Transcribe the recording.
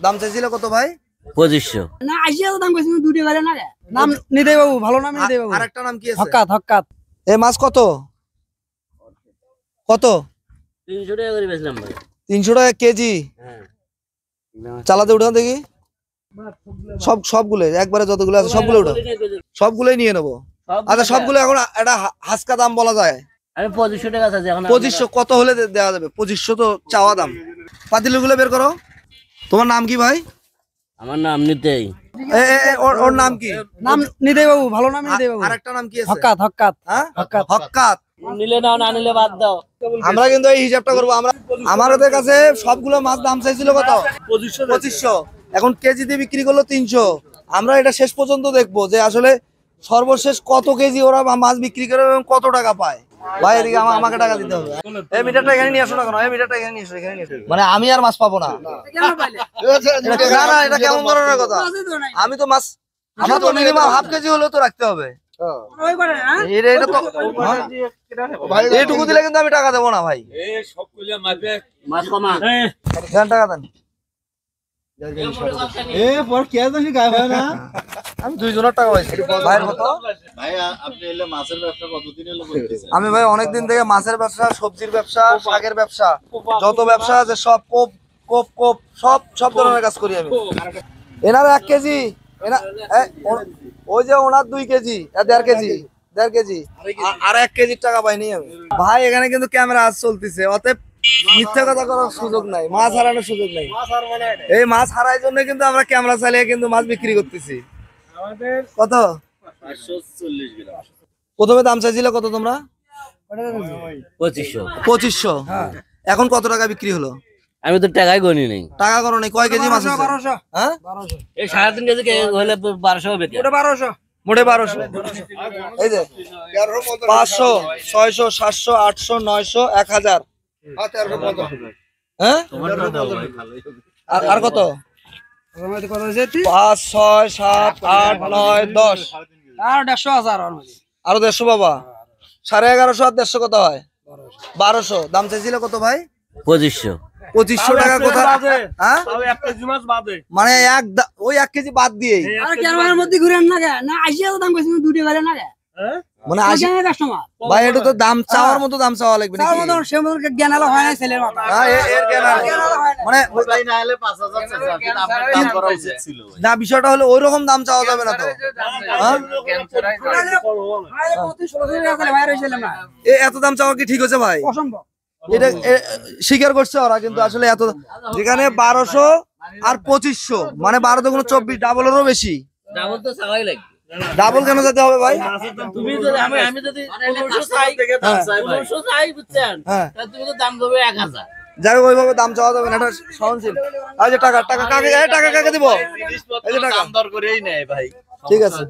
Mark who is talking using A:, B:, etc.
A: দাম চাইছিল কত ভাই?
B: 2500
C: না আইসা তো দাম কইছি দুটি গেলে না নাম নিদেই বাবু ভালো নাম নিদেই বাবু
A: আরেকটা নাম কি আছে?
C: হক্কাত হক্কাত
A: এই মাছ কত কত?
B: 300 টাকা করে বেচলাম ভাই।
A: 300 টাকা কেজি।
B: হ্যাঁ
A: চালাতে উঠান দেখি সবগুলো একবারে যতগুলো আছে সবগুলো উঠান, সবগুলোই নিয়ে নেবো। আচ্ছা সবগুলো এখন একটা হাসকা দাম বলা যায়।
B: আমি 2500 টাকা আছে এখন।
A: 2500 কত হলে দেওয়া যাবে? 2500 তো চাওয়া দাম। পাতিলগুলো বের করো। তোমার নাম কি ভাই?
B: আমার নাম নিতেই।
A: ওর নাম কি?
C: নাম নিদেই বাবু ভালো নাম নিদেই বাবু
A: আরেকটা নাম কি আছে?
C: হক্কাত হক্কাত
A: হ্যাঁ
C: হক্কাত
A: হক্কাত।
B: নিলে নাও না নিলে বাদ দাও।
A: আমরা কিন্তু এই হিসাবটা করবো। আমাদের কাছে সবগুলো মাছ দাম চাইছিল কত? 2500। এখন কেজিতে বিক্রি করলো 300। আমরা এটা শেষ পর্যন্ত দেখবো যে আসলে সর্বশেষ কত কেজি ওরা মাছ বিক্রি করে এবং কত টাকা পায়। ভাই এদিকে আমাকে টাকা দিতে হবে। এই মিটারটা এখানে নিয়ে আসো না কেন? এই মিটারটা এখানে নিয়ে এসো। মানে আমি আর মাছ পাবো না? না না, এটা কেমন ধরনের কথা? আমি তো মাছ, আমার তো মিনিমাম হাফ কেজি হলেও তো রাখতে হবে। এটা তো এইটুকু দিলে কিন্তু আমি টাকা দেবো না ভাই।
B: মাছ কমা।
A: দেন টাকা দেন। আমি 2 জনের টাকা পাইছি। ভাইয়ের কত? আমি ভাই অনেকদিন থেকে মাছের ব্যবসা, সবজির ব্যবসা, শাকের ব্যবসা, যত ব্যবসা আছে সব কোপ কোপ কোপ সব ধরনের কাজ করি আমি। এনার 1 কেজি, ওই যে ওনার 2 কেজি, 1.5 কেজি, 1.5 কেজি, আর 1 কেজির টাকা পাইনি আমি। ভাই এখানে কিন্তু ক্যামেরা আজ চলতেছে, অতএব মিথ্যা কথা করার সুযোগ নাই, মাছ হারানোর সুযোগ নাই। এই মাছ হারার জন্য কিন্তু আমরা ক্যামেরা চালিয়ে কিন্তু মাছ বিক্রি করতেছি। কত?
B: 540 গ্রাম।
A: প্রথমে দাম চাইছিল কত তোমরা?
B: 2500।
A: 2500। এখন কত টাকা বিক্রি হলো?
B: আমি তো টাকাই গনি নেই।
A: টাকা করো নাই? কয় কেজি মাছ আছে?
C: 1200
A: হ্যাঁ
B: এই 3.5 কেজি হলে 1200 হবে।
C: ওটা 1200
A: মোটে 1200। এই যে 500 600 700 800 900 1000। হ্যাঁ আর কত? 5 6 7 8 9 10
C: আর 150,000
A: আরো 150 বাবা। 1150 আর 150 কত হয়? 1200। দাম চাইছিল কত ভাই?
B: 2500।
A: 2500 টাকা কোথায়? হ্যাঁ মানে ওই 1 কেজি বাদ দিয়েই
C: আর ক্যামেরার মধ্যে ঘুরেন না না আইসা তো দাম কইছি দুটি গেলে না
A: মানে
C: কাস্টমার
A: ভাই এটা তো দাম চাওয়ার মতো দাম চাওয়া লাগবে
C: তার
A: নাকি?
C: মধ্যে সে মধ্যে জ্ঞান আলো হয় না ছেলের মাথা
A: এর কেন মানে না, বিষয়টা হলো ওই রকম দাম চাওয়া যাবে না তো। এত দাম চাওয়া কি ঠিক হচ্ছে ভাই?
C: অসম্ভব।
A: এটা স্বীকার করছে ওরা, কিন্তু আসলে এত যেখানে 1200 আর 2500 মানে 12 দুগুণ 24, ডাবলেরও বেশি।
B: ডাবল তো চাওয়াই লাগবে।
A: ডাবল কেন যেতে হবে ভাই?
B: তুমি যদি আমি যদি 1500 চাই, 1500 চাই বুঝছেন, তাহলে তুমি তো দাম দেবে 1000।
A: যাই হোক ওইভাবে দাম চাওয়া যাবে না, এটা সহনশীল। এই যে টাকা কাকে দিব? এই যে টাকা
B: দাম দর করেই নেয় ভাই।
A: ঠিক আছে।